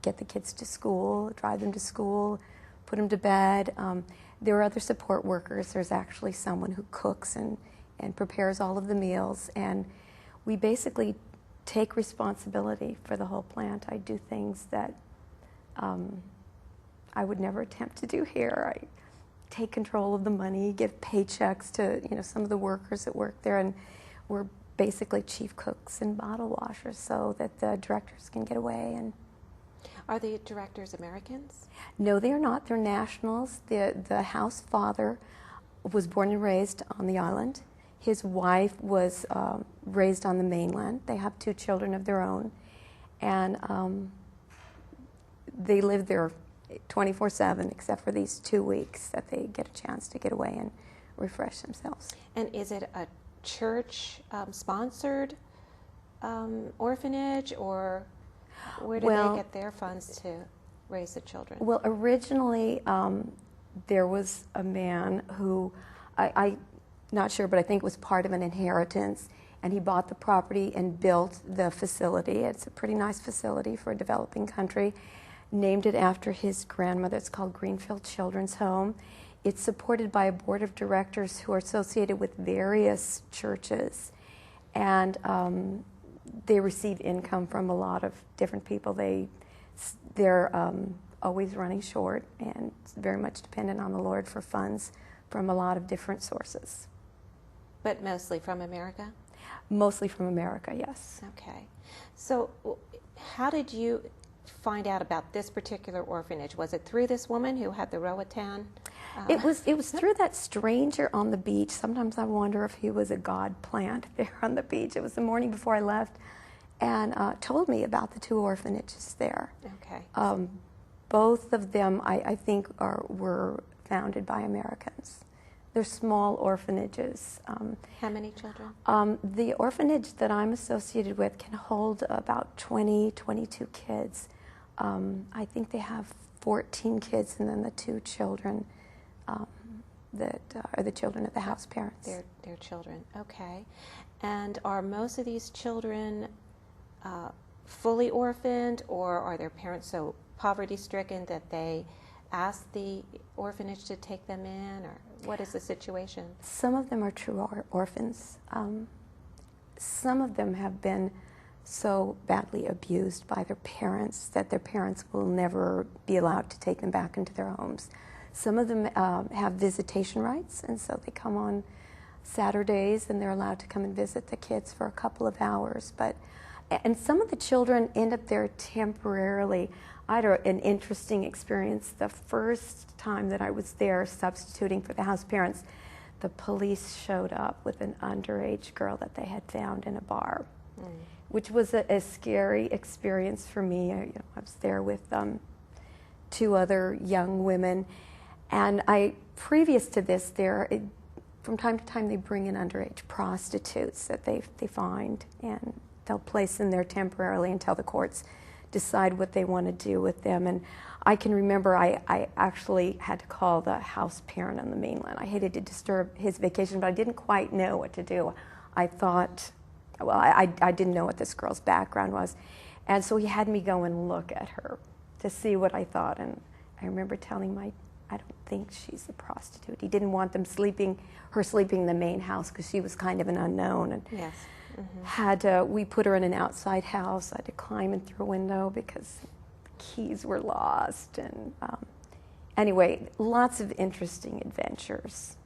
get the kids to school, drive them to school, put them to bed. There are other support workers. There's actually someone who cooks and prepares all of the meals. And we basically take responsibility for the whole plant. I do things that I would never attempt to do here. I take control of the money, give paychecks to some of the workers that work there, and we're basically chief cooks and bottle washers so that the directors can get away. And are the directors Americans? No, they are not. They're nationals. The house father was born and raised on the island. His wife was raised on the mainland. They have 2 children of their own, and they live there 24/7, except for these 2 weeks that they get a chance to get away and refresh themselves. And is it a church-sponsored orphanage, or where do they get their funds to raise the children? Well, originally there was a man who, I'm not sure, but I think it was part of an inheritance, and he bought the property and built the facility. It's a pretty nice facility for a developing country. Named it after his grandmother. It's called Greenfield Children's Home. It's supported by a board of directors who are associated with various churches, and they receive income from a lot of different people. They're always running short and very much dependent on the Lord for funds from a lot of different sources. But mostly from America? Mostly from America, yes. Okay. So how did you find out about this particular orphanage? Was it through this woman who had the Roatan? It was through that stranger on the beach. Sometimes I wonder if he was a God plant there on the beach. It was the morning before I left, and told me about the 2 orphanages there. Okay. Both of them, I think, were founded by Americans. They're small orphanages. How many children? The orphanage that I'm associated with can hold about 20, 22 kids. I think they have 14 kids, and then the 2 children that are the children of the house parents. Their children, okay. And are most of these children fully orphaned, or are their parents so poverty-stricken that they ask the orphanage to take them in, or what is the situation? Some of them are true orphans. Some of them have been so badly abused by their parents that their parents will never be allowed to take them back into their homes. Some of them have visitation rights, and so they come on Saturdays and they're allowed to come and visit the kids for a couple of hours. And some of the children end up there temporarily. I had an interesting experience. The first time that I was there substituting for the house parents, the police showed up with an underage girl that they had found in a bar, which was a scary experience for me. I was there with 2 other young women, and previous to this, from time to time they bring in underage prostitutes that they find, and they'll place them there temporarily until the courts decide what they want to do with them. And I can remember I actually had to call the house parent on the mainland. I hated to disturb his vacation, but I didn't quite know what to do. I thought, well, I didn't know what this girl's background was. And so he had me go and look at her to see what I thought. And I remember telling I don't think she's a prostitute. He didn't want her sleeping in the main house because she was kind of an unknown. And yes. We put her in an outside house. I had to climb in through a window because the keys were lost. And anyway, lots of interesting adventures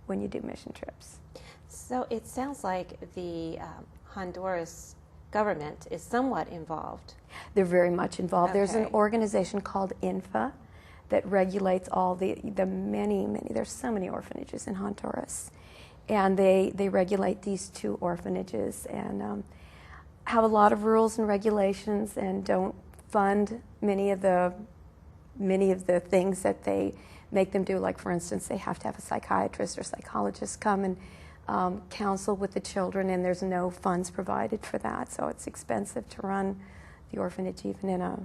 when you do mission trips. So it sounds like the Honduras government is somewhat involved. They're very much involved. Okay. There's an organization called INFA that regulates all the many, there's so many orphanages in Honduras. And they regulate these 2 orphanages and have a lot of rules and regulations, and don't fund many of the things that they make them do. Like, for instance, they have to have a psychiatrist or psychologist come and counsel with the children, and there's no funds provided for that. So it's expensive to run the orphanage even in a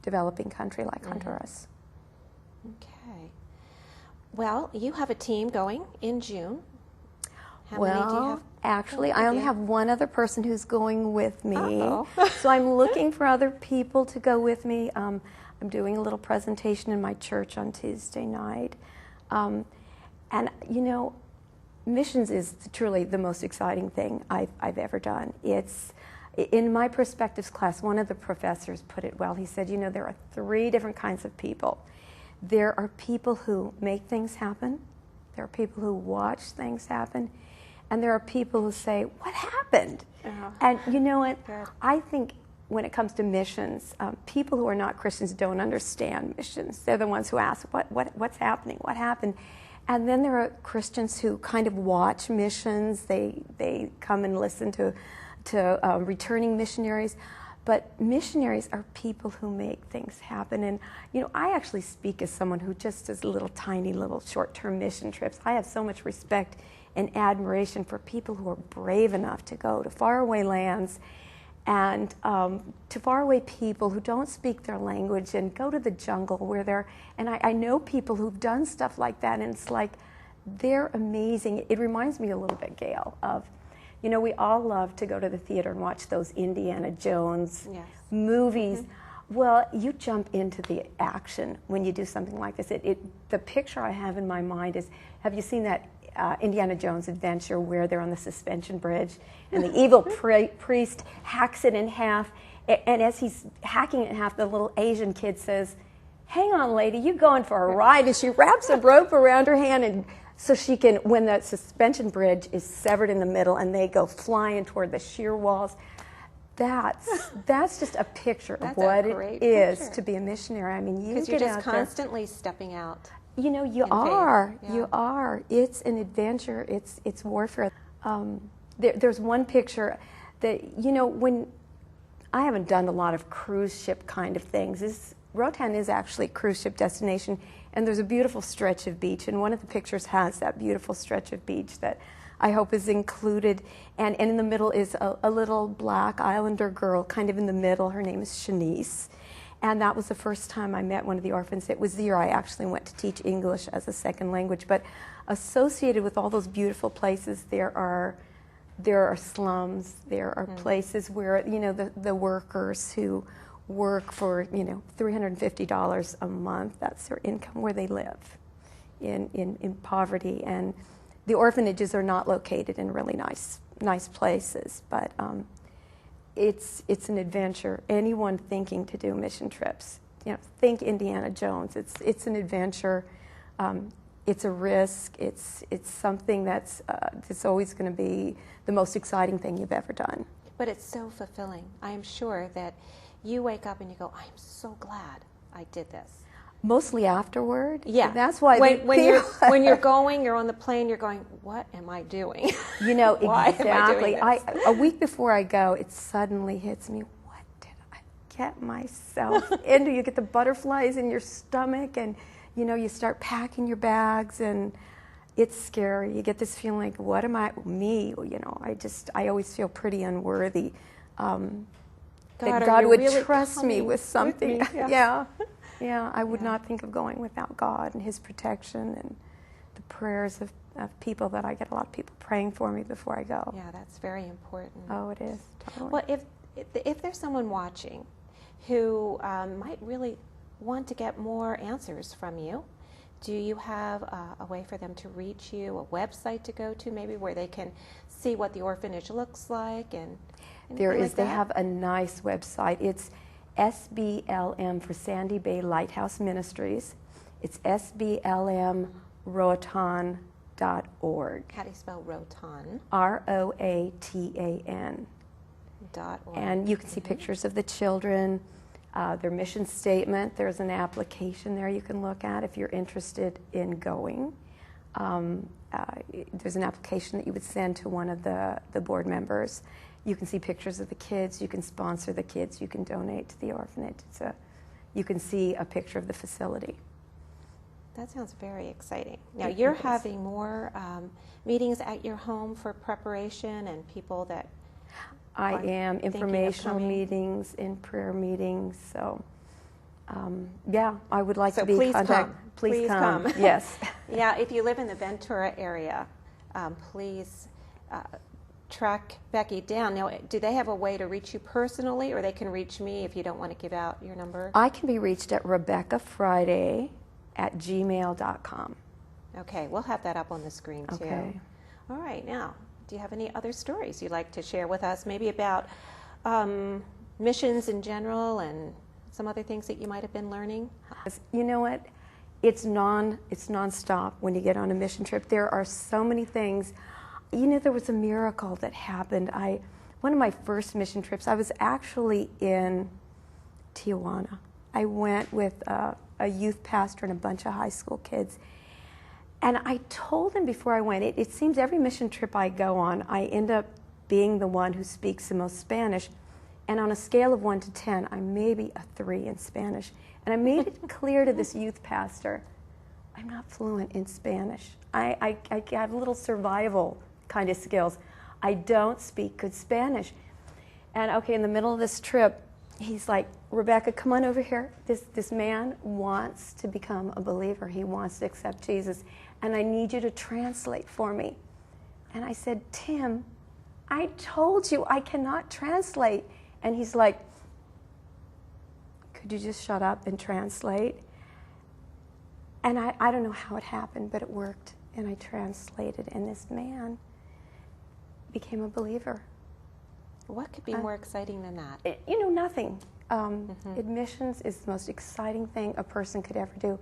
developing country like Honduras. Okay. Well, you have a team going in June. How many do you have Actually, I only have one other person who's going with me. Uh-oh. So I'm looking for other people to go with me. I'm doing a little presentation in my church on Tuesday night. And, you know, missions is truly the most exciting thing I've ever done. It's, in my perspectives class, one of the professors put it well. He said, you know, there are 3 different kinds of people. There are people who make things happen. There are people who watch things happen. And there are people who say, what happened? Uh-huh. And you know what? Good. I think when it comes to missions, people who are not Christians don't understand missions. They're the ones who ask, what's happening? What happened? And then there are Christians who kind of watch missions. They come and listen to returning missionaries. But missionaries are people who make things happen. And, you know, I actually speak as someone who just does tiny little short-term mission trips. I have so much respect and admiration for people who are brave enough to go to faraway lands and to faraway people who don't speak their language and go to the jungle where they're, and I know people who've done stuff like that, and it's like, they're amazing. It reminds me a little bit, Gail, of, you know, we all love to go to the theater and watch those Indiana Jones movies. Mm-hmm. Well, you jump into the action when you do something like this. The picture I have in my mind is, have you seen that Indiana Jones adventure where they're on the suspension bridge and the evil priest hacks it in half, and as he's hacking it in half, the little Asian kid says, hang on, lady, you going for a ride? And she wraps a rope around her hand, and so she can, when the suspension bridge is severed in the middle and they go flying toward the sheer walls, that's just a picture of what it is to be a missionary. I mean, you because get you're just out there, constantly stepping out. you know, you are. Yeah. You are. It's an adventure. It's warfare. There's one picture that, you know, when I haven't done a lot of cruise ship kind of things. Roatan is actually a cruise ship destination, and there's a beautiful stretch of beach, and one of the pictures has that beautiful stretch of beach that I hope is included. And in the middle is a little black islander girl, kind of in the middle. Her name is Shanice. And that was the first time I met one of the orphans. It was the year I actually went to teach English as a second language. But associated with all those beautiful places, there are slums. There are places where, you know, the workers who work for, you know, $350 a month. That's their income, where they live in poverty. And the orphanages are not located in really nice places, but it's an adventure. Anyone thinking to do mission trips, you know, think Indiana Jones. It's an adventure. It's a risk. It's something that's always going to be the most exciting thing you've ever done. But it's so fulfilling. I am sure that you wake up and you go, I am so glad I did this. Mostly afterward. Yeah, that's why when you're going, you're on the plane, you're going, what am I doing? You know, Why exactly. am I doing this? A week before I go, it suddenly hits me. What did I get myself into? You get the butterflies in your stomach, and you know, you start packing your bags, and it's scary. You get this feeling like, what am I? Me? You know, I always feel pretty unworthy. That God would really trust me with something. With me, yeah. I would not think of going without God and His protection and the prayers of people that I get a lot of people praying for me before I go. Yeah, that's very important. Oh, it is. Totally. Well, if there's someone watching who might really want to get more answers from you, do you have a way for them to reach you, a website to go to maybe where they can see what the orphanage looks like? And there is. Like they have a nice website. It's SBLM for Sandy Bay Lighthouse Ministries. It's sblmroatan.org. How do you spell Roatan? ROATAN. .org. And you can see pictures of the children, their mission statement. There's an application there you can look at if you're interested in going. There's an application that you would send to one of the board members. You can see pictures of the kids. You can sponsor the kids. You can donate to the orphanage. You can see a picture of the facility. That sounds very exciting. Now, you're having more meetings at your home for preparation and people that I am. Informational meetings and prayer meetings. So, I would like to be please contacted. Come. Please come. Yes. Yeah, if you live in the Ventura area, please track Becky down. Now, do they have a way to reach you personally, or they can reach me if you don't want to give out your number? I can be reached at RebeccaFriday@gmail.com. Okay, we'll have that up on the screen too. Okay. All right, now, do you have any other stories you'd like to share with us, maybe about missions in general and some other things that you might have been learning? You know what? It's nonstop when you get on a mission trip. There are so many things. You know, there was a miracle that happened. One of my first mission trips, I was actually in Tijuana. I went with a youth pastor and a bunch of high school kids. And I told him before I went, it seems every mission trip I go on, I end up being the one who speaks the most Spanish. And on a scale of 1 to 10, I'm maybe a 3 in Spanish. And I made it clear to this youth pastor, I'm not fluent in Spanish. I have little survival kind of skills. I don't speak good Spanish. And okay, in the middle of this trip, he's like, Rebecca, come on over here. This man wants to become a believer. He wants to accept Jesus. And I need you to translate for me. And I said, Tim, I told you I cannot translate. And he's like, could you just shut up and translate? And I don't know how it happened, but it worked. And I translated, and this man became a believer. What could be more exciting than that? Nothing. Admissions is the most exciting thing a person could ever do.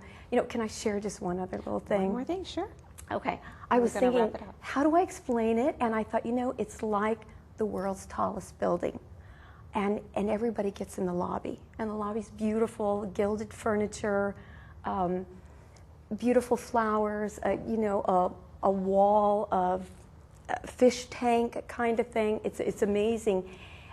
Can I share just one other little thing? One more thing, sure. Okay. I was thinking, how do I explain it? And I thought, it's like the world's tallest building. And everybody gets in the lobby. And the lobby's beautiful, gilded furniture, beautiful flowers, a wall of fish tank kind of thing. It's amazing.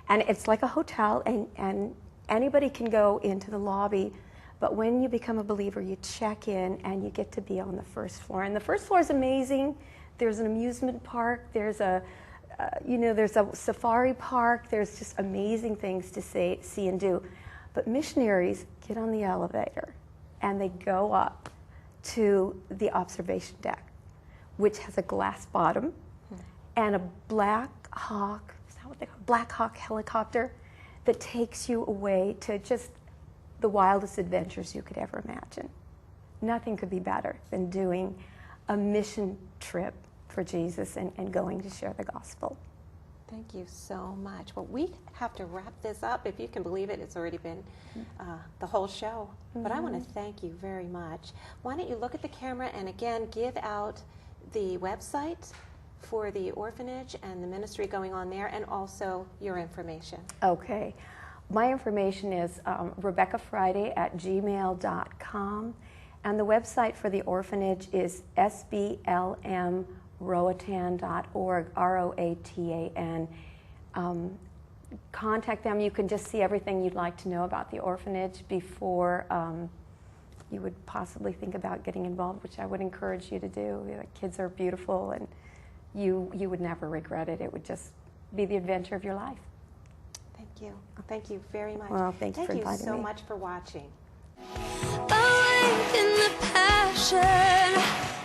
And it's like a hotel, and anybody can go into the lobby. But when you become a believer, you check in and you get to be on the first floor. And the first floor is amazing. There's an amusement park. There's a safari park. There's just amazing things to see and do. But missionaries get on the elevator and they go up to the observation deck, which has a glass bottom and a Black Hawk, is that what they call it? Black Hawk helicopter that takes you away to just the wildest adventures you could ever imagine. Nothing could be better than doing a mission trip for Jesus and going to share the gospel. Thank you so much. Well, we have to wrap this up. If you can believe it, it's already been the whole show. But I want to thank you very much. Why don't you look at the camera and again give out the website for the orphanage and the ministry going on there, and also your information. Okay. My information is RebeccaFriday@gmail.com, and the website for the orphanage is sblmroatan.org, Roatan. Contact them. You can just see everything you'd like to know about the orphanage before you would possibly think about getting involved, which I would encourage you to do. The kids are beautiful, and you would never regret it. It would just be the adventure of your life. Thank you. Thank you very much. Well, thank you for inviting me. Thank you so much for watching. Awake in the passion.